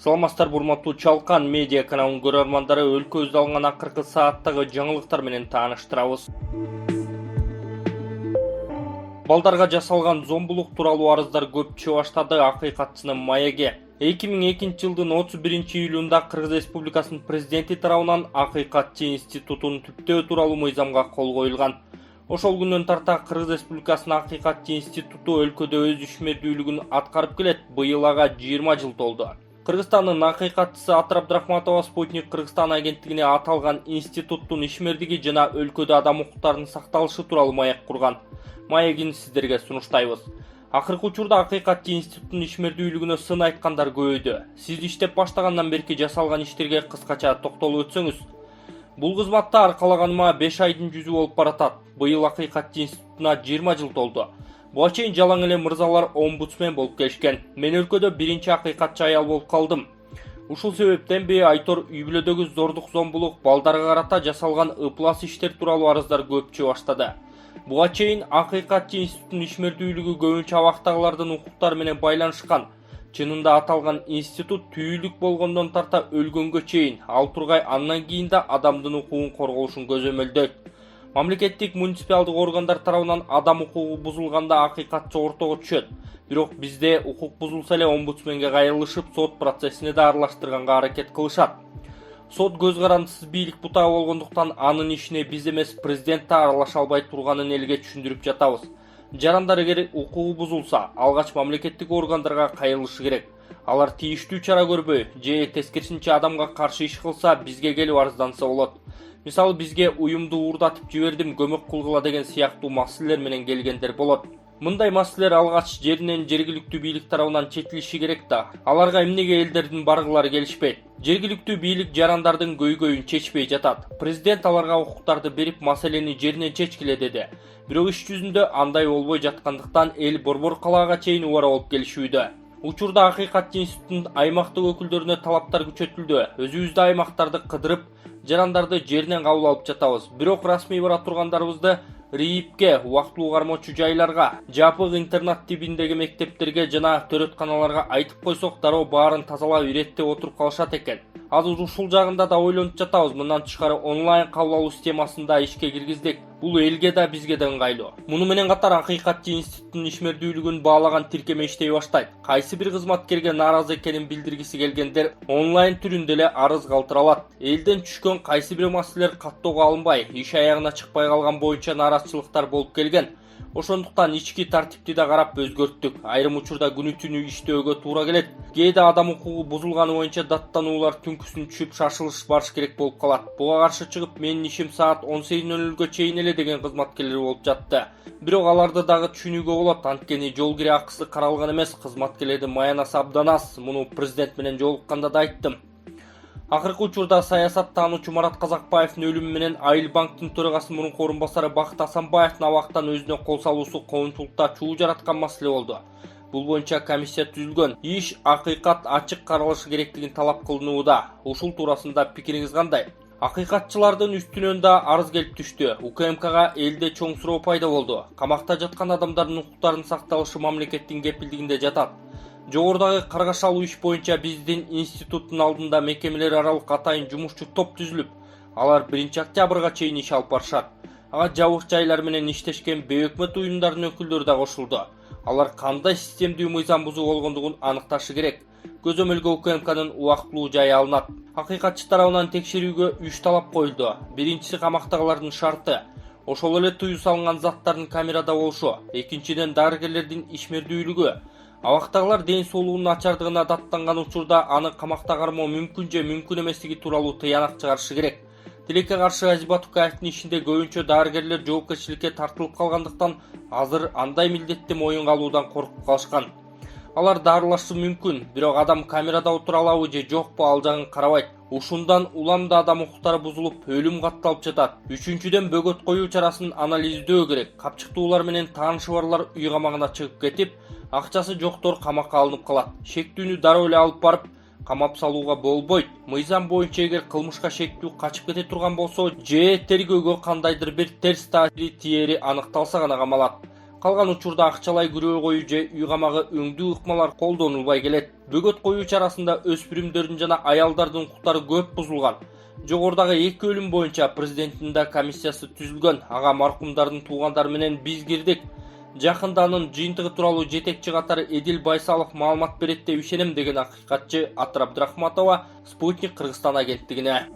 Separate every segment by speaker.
Speaker 1: Саламатсыздар урматтуу Чалкан медиа каналынын көрөрмандары, өлкөбүздө алынган акыркы сааттагы жаңылыктар менен тааныштырабыз. Балдарга жасалган зомбулук тууралуу арыздар көп чыга баштады. Акыйкатчынын маеги 2002 жылдын 31 июлунда Кыргыз Республикасынын президенти тарабынан Акыйкатчы институтун түптөө тууралуу мыйзамга кол коюлган. Ошол күндөн тарта Кыргыз Республикасынын Акыйкатчы институту өлкөдө өз ишмердүүлүгүн аткарып келет. Быйыл ага 20 жыл толду. Кыргызстандын акыйкатчысы Атыр Абдрахматова Спутник Кыргызстан агенттигине аталган институттун ишмердиги жана өлкөдө адам укуктарынын сакталышы тууралуу маек курган. Маегин сиздерге сунуштайбыз. Акыркы учурда Акыйкатчы институттун ишмердүүлүгүнө сын айткандар көбөйдү. Сиз иштеп баштагандан берки жасалган иштерге кыскача токтолуп өтсөңүз. Бул кызматта аркалаганыма 5 айдын жүзү болуп баратат. Быйыл Акыйкатчы институтуна 20 жыл толду. Буга чейин жалаң эле мырзалар омбудсмен болуп келишкен. Мен өлкөдө биринчи акыйкатчы аял болуп калдым. Ушул себептенби Айтор үй бүлөдөгү зордук зомбулук, балдарга карата жасалган ыплас иштер тууралуу арыздар көп чыга баштады. Буга чейин Акыйкатчы институттун ишмердүүлүгү көбүнчө абактагылардын укуктары менен байланышкан. Чынында аталган институт түйүлүк болгондон тарта өлгөнгө чейин, ал тургай андан кийин да адамдын укугун корголушун көзөмөлдөйт. Мамлекеттик муниципалдык органдар тарабынан адам укугу бузулганда акыйкатчы ортого түшөт. Бирок бизде укук бузулса эле омбудсменге кайрылышып, сот процессине да аралаштырганга аракет кылышат. Сот көз карандысыз бийлик бутагы болгондуктан анын ишине биз эмес президент да аралаша албай турганын элге түшүндүрүп жатабыз. Жарандар эгер укугу бузулса, алгач мамлекеттик органдарга кайрылышы керек. Алар тийиштүү чара көрбөй, же тескерисинче адамга каршы иш кылса, бизге келип арызданса болот. Мисалы бизге уюмду уурдатып жибердим, көмөк кылгыла деген сыяктуу маселелер менен келгендер болот. Мындай маселелер алгач жеринен жергиликтүү бийлик тарабынан чечилиши керек да. Аларга эмнеге элдердин баргылары келишпейт? Жергиликтүү бийлик жарандардын көйгөйүн чечпей жатат. Президент аларга укуктарды берип, маселени жеринен чечкиле деди. Бирок иш жүзүндө андай болбой жаткандыктан эл борбор калаага чейин убара болуп келишүүдө. Учурда Акыйкатчы институттун аймактык өкүлдөрүнө талаптар күчөтүлдү. Өзүбүздө аймактарды кыдырып, жарандарды жеринен кабыл алып жатабыз. Бирок расмий бара тургандарыбызды РИИПке, убактылуу кармоочу жайларга, жапык интернат типиндеги мектептерге жана төрөтканаларга айтып койсок, дароо баарын тазалап иреттеп отуруп калышат экен. Азыр ушул жагында да ойлонуп жатабыз. Мындан тышкары онлайн кабыл алуу системасын да ишке киргиздик. Бул элге да бизге да ыңгайлуу. Муну менен катар Акыйкатчы институттун ишмердүүлүгүн баалаган тиркеме иштей баштайт. Кайсы бир кызматкерге нааразы экенин билдиргиси келгендер онлайн түрүндө эле арыз калтыра алат. Элден түшкөн кайсы бир маселелер каттоого алынбай, иш аягына чыкпай калган боюнча нааразычылыктар болуп келген. Ошондуктан ички тартипти да карап өзгөрттүк. Айрым учурда күнү түнү иштөөгө туура келет. Кээде адам укугу бузулганы боюнча даттануулар түнкүсүн түшүп шашылыш барыш керек болуп калат. Буга каршы чыгып, менин ишим саат 18:00 чейин эле деген кызматкерлер болуп жатты. Бирок аларды дагы түшүнүүгө болот, анткени жол кире акысы каралган эмес, кызматкерлердин маянасы абдан аз. Муну президент менен жолукканда да айттым. Акыркы учурда саясаттануучу Марат Казакбаевдин өлүмү менен Айыл банктын төрагасы мурунку орун басары Бакыт Асанбаевдин абактан өзүнө кол салуусу коомчулукта чуу жараткан маселе болду. Бул боюнча комиссия түзүлгөн. Иш акыйкат ачык каралышы керектигин талап кылынууда. Ушул туурасында пикириңиз кандай? Акыйкатчылардын үстүнөн да арыз келип түштү. УКМКга элде чоң суроо пайда болду. Камакта жаткан адамдардын укуктарынын сакталышы мамлекеттин кепилдигинде жатат. Жогорудагы каргашалуу иш боюнча биздин институттун алдында мекемелер аралык атайын жумушчу топ түзүлүп, алар 1 октябрга чейин иш алып барышат. Ага жабык жайлар менен иштешкен бейөкмөт уюмдардын өкүлдөрү да кошулду. Алар кандай системдүү мыйзам бузуу болгондугун аныкташы керек. Көзөмөлгө УКМКнын убактылуу жайы алынат. Акыйкатчы тарабынан текшерүүгө 3 талап коюлду. Биринчиси камактагылардын шарты. Ошол эле тыюу салынган заттардын камерада болушу. Экинчиден дарыгерлердин ишмердүүлүгү. Абактагылар ден соолугунун начардыгына даттанган учурда аны камакта кармоо мүмкүн же мүмкүн эместиги тууралуу тыянак чыгарышы керек. Тилекке каршы Азибат Тукаевдин ишинде көбүнчө дарыгерлер жоопкерчиликке тартылып калгандыктан азыр андай милдетти моюнга алуудан коркуп калышкан. Алар дарылашы мүмкүн, бирок адам камерада отура алабы же жокпу ал жагын карабайт. Ушундан улам да адам укуктары бузулуп, өлүм катталып жатат. Үчүнчүдөн бөгөт коюу чарасын анализдөө керек. Капчыктуулар менен таанышы барлар үй камагына чыгып кетип, акчасы жоктор камакка алынып калат. Шектүүнү дароо эле алып барып, камап салууга болбойт. Мыйзам боюнча эгер кылмышка шектүү качып кете турган болсо, же тергөөгө кандайдыр бир терс таасири тиери аныкталса гана камалат. Калган учурда акчалай күрөө коюу же үй камагы өңдүү ыкмалар колдонулбай келет. Бөгөт коюу чарасында өспүрүмдөрдүн жана аялдардын укуктары көп бузулган. Жогорудагы 2 өлүм боюнча президенттин да комиссиясы түзүлгөн. Ага маркумдардын туугандары менен биз кирдик. Жакында анын жыйынтыгы тууралуу жетекчи катары Эдил Байсалов маалымат берет деп ишенем деген акыйкатчы Атыр Абдрахматова Спутник Кыргызстан агенттигине.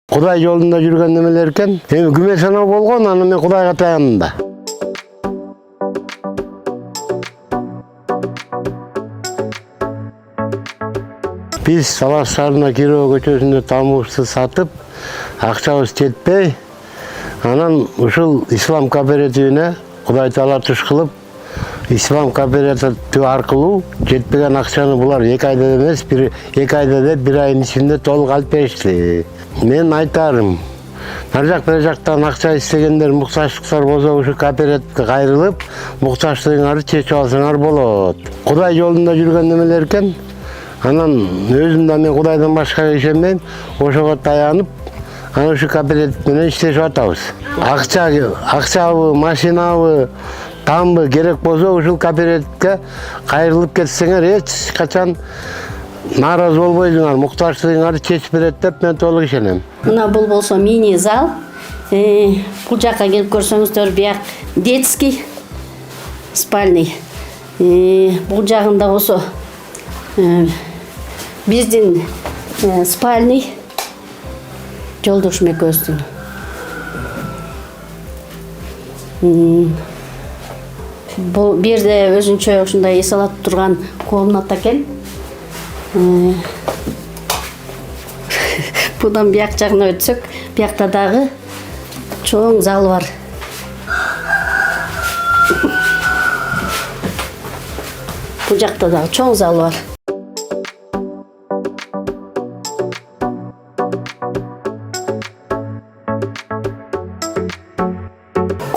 Speaker 2: Кудай жолунда жүргөн немелер экен. Эми күмө саноо болгон, аны мен Кудайга таяндым да. Биз Салаш шаарына Кирова көчөсүндө тамуушты сатып, акчабыз жетпей, анан ушул ислам кооперативине Кудай таала туш кылып, ислам кооперативи аркылуу жетпеген акчаны булар 2 айда эмес, 2 айда деп 1 айдын ичинде толук алып беришти. Мен айтарым, нар бери жактан акча истегендер муктаждыктар болсо ушу кооперативге кайрылып, муктаждыгыңарды чечип алсаңар болот. Кудай жолунда жүргөн немелер экен. Анан өзүм да мен Кудайдан башкага ишенбейм, ошого таянып, анан ушу кооператив менен иштешип атабыз. Акчабы, машинабы, тамбы керек болсо ушул кооперативге кайрылып кетсеңер эч качан нааразы болбойсуңар, муктаждыгыңарды чечип берет деп мен толук ишенем.
Speaker 3: Мына бул болсо мини зал. Бул жакка келип көрсөңүздөр, бияк детский спальный. Бул жагында болсо биздин спальный Жолдошум экөөбүздүн. Бул бирде өзүнчө ушундай эс алат турган комната экен. Будан бияк жагына өтсөк, биякта дагы чоң зал бар. Бул жакта дагы чоң зал бар.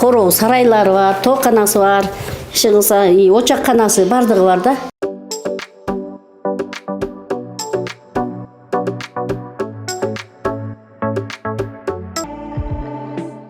Speaker 3: Короо сарайлары бар, тооканасы бар, очакканасы бардыгы бар да.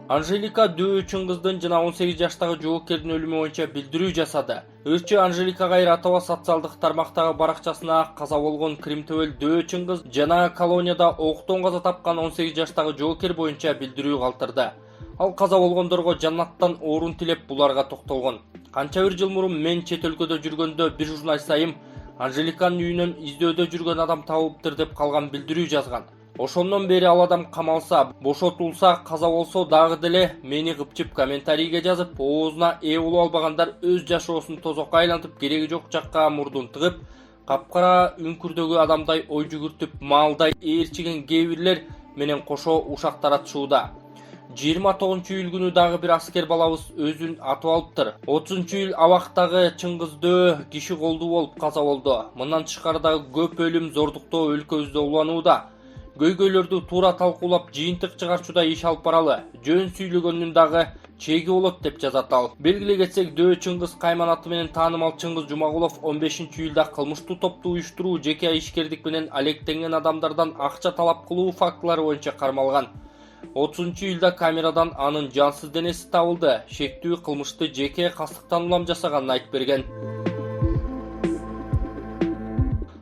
Speaker 1: Анжелика дөөчүн кыздын жана 18 жаштагы жоокердин өлүмү боюнча билдирүү жасады. Ырчы Анжелика Кайратова социалдык тармактагы баракчасына каза болгон Кримтөбөл дөөчүн кыз жана колонияда октон каза тапкан 18 жаштагы жоокер боюнча билдирүү калтырды. Ал каза болгондорго жаннаттан орун тилеп буларга токтолгон. Канча бир жыл мурун мен чет өлкөдө жүргөндө бир журналист айым Анжеликанын үйүнөн издөөдө жүргөн адам табылыптыр деп калган билдирүү жазган. Ошондон бери ал адам камалса, бошотулса, каза болсо дагы деле мени кыпчып комментарийге жазып, оозуна ээ боло албагандар өз жашоосун тозокко айлантып, кереги жок жакка мурдун тыгып, капкара үңкүрдөгү адамдай ой жүгүртүп, маалдай ээрчиген кээ бирлер менен кошо ушак таратышууда. 29-июль күнү дагы бир аскер балабыз өзүн атып алыптыр. 30-июль абактагы Чыңгыздөө киши колдуу болуп каза болду. Мындан тышкары дагы көп өлүм зордуктоо өлкөбүздө уланууда. Көйгөйлөрдү туура талкуулап, жыйынтык чыгарчуда иш алып баралы. Жөн сүйлөгөндүн дагы чеги болот деп жазат ал. Белгилей кетсек, дөөчүн кыз Кайман аты менен таанымал Чыңгыз Жумагулов 15-июлда кылмыштуу топту уюштуруу, жеке ишкердик менен алектенген адамдардан акча талап кылуу фактылары боюнча кармалган. 30-июлда камерадан анын жансыз денеси табылды. Шектүү кылмышты жеке кастыктан улам жасаганын айтып берген.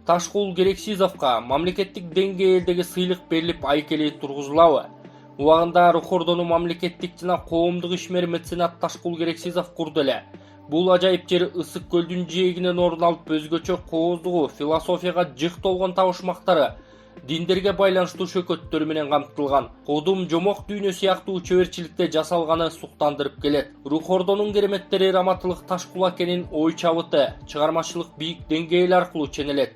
Speaker 1: Ташкул Герексизовго мамлекеттик деңгээлдеги сыйлык берилип айкели тургузулабы? Убагында Рухордону мамлекеттик жана коомдук ишмер меценат Ташкул Герексизов курду эле. Бул ажайып жер Ысык көлдүн жээгинен орун алып, өзгөчө кооздугу, философияга жык толгон табышмактары, диндерге байланыштуу шөкөттөр менен камтылган. Кодум жомок дүйнө сыяктуу чөбөрчиликте жасалганы суктандырып келет. Рухордонун кереметтери Раматылык Ташкул акенин ой чабыты, чыгармачылык бийик деңгээли аркылуу ченелет.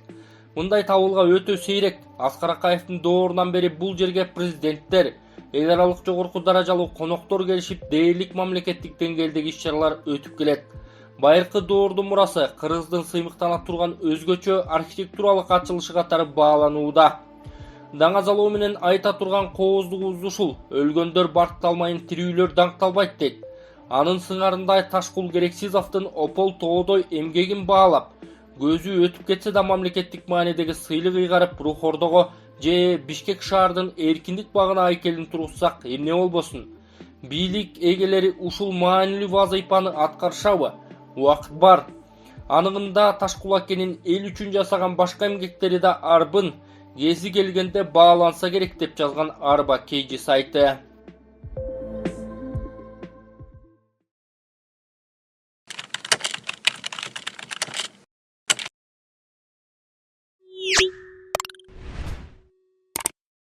Speaker 1: Мындай табылга өтө сейрек. Аскар Акаевдин доорунан бери бул жерге президенттер, эл аралык жогорку даражалуу коноктор келишип, дээрлик мамлекеттик деңгээлдеги иш-чаралар өтүп келет. Байыркы доордун мурасы Кыргыздын сыймыктана турган өзгөчө архитектуралык ачылышы катары бааланууда. Даңазалоо менен айта турган кооздугубуз ушул: өлгөндөр баркталмайын, тирүүлөр даңкталбайт дейт. Анын сыңарындай Ташкул Герексизовдун опол тоодой эмгегин баалап, көзү өтүп кетсе да мамлекеттик маанидеги сыйлык ыйгарып, Рухордого же Бишкек шаардын эркиндик багына айкелин тургузсак эмне болбосун? бийлик эгелери ушул маанилүү вазыйпаны аткарышабы? Убакыт бар. Анығында Ташкулакенин эл үчүн жасаган башка эмгектери да арбын кези келгенде бааланса керек деп жазган Арба Кейджи сайты.